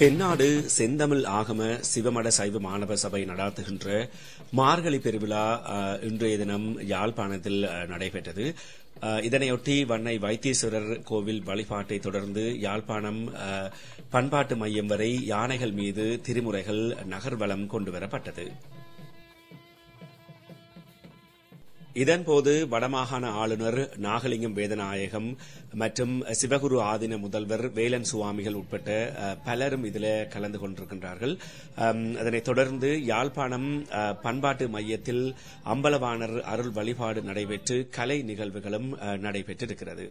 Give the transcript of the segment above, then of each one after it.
தென்னாடு செந்தமிழ் ஆகம சிவமட சைவ மாணவ சபை நடாத்துகின்ற மார்கழி பெருவிழா இன்றைய தினம் யாழ்ப்பாணத்தில் நடைபெற்றது. இதனையொட்டி வன்னை வைத்தீஸ்வரர் கோவில் வழிபாட்டை தொடர்ந்து யாழ்ப்பாணம் பண்பாட்டு மையம் வரை யானைகள் மீது திருமுறைகள் நகர்வலம் கொண்டுவரப்பட்டது. இதன்போது வடமாகாண ஆளுநர் நாகலிங்கம் வேதநாயகம் மற்றும் சிவகுரு ஆதீன முதல்வர் வேலன் சுவாமிகள் உட்பட்ட பலரும் இதில் கலந்து கொண்டிருக்கின்றார்கள். அதனைத் தொடர்ந்து யாழ்ப்பாணம் பண்பாட்டு மையத்தில் அம்பலவாணர் அருள் வழிபாடு நடைபெற்று கலை நிகழ்வுகளும் நடைபெற்றிருக்கிறது.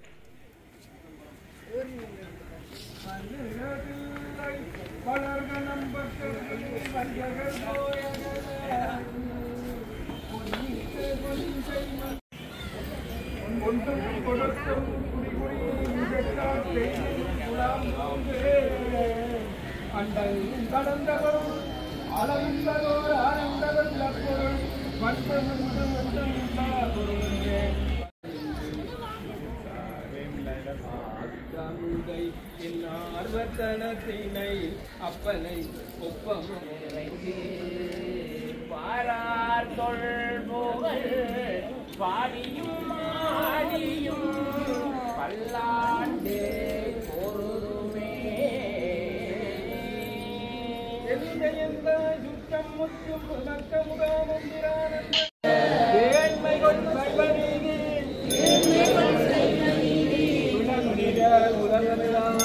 அப்பனை ஒப்பம் பாரார் தொல்போகள் பாடியும் ஆடியும் பல்லாண்டே பொருளுமே எந்த சுத்தம் முற்றும் நக்கமுகானந்த ஏழ்மைகள் சைவநீதி உலகமிலாம்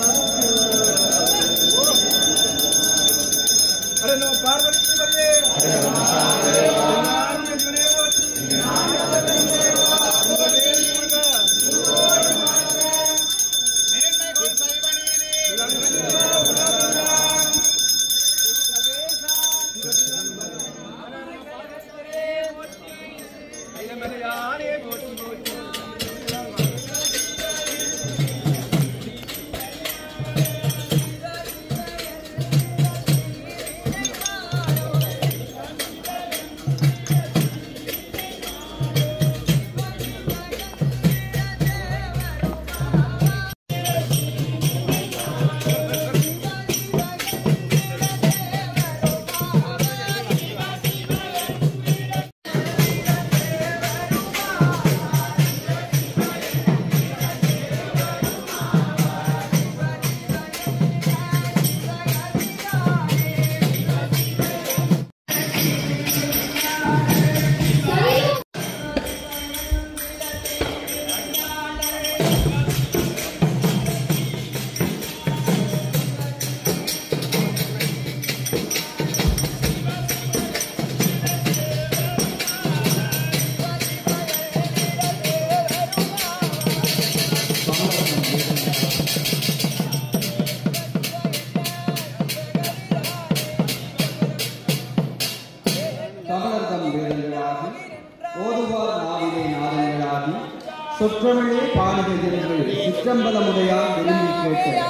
சொற்றமிழே பாடுகிறீர்கள் சிற்றம்பலமுடையார் விரும்பி கேட்ட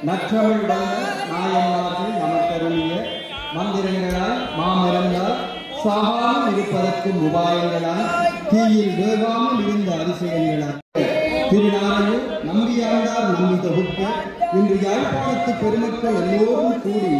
நற்றமிழ் வந்த நாயன்மார்கள் நமக்கருளிய மந்திரங்களால் மாமரங்களால் சாகாமல் இருப்பதற்கும் உபாயங்களால் தீயில் வேகாமல் இருந்த அதிசயங்களால் திருநாளையில் நம்பியாண்டார் விரும்பி தொகுக்க இன்று யாழ்ப்பாணத்து பெருமக்கள் எல்லோரும் கூடி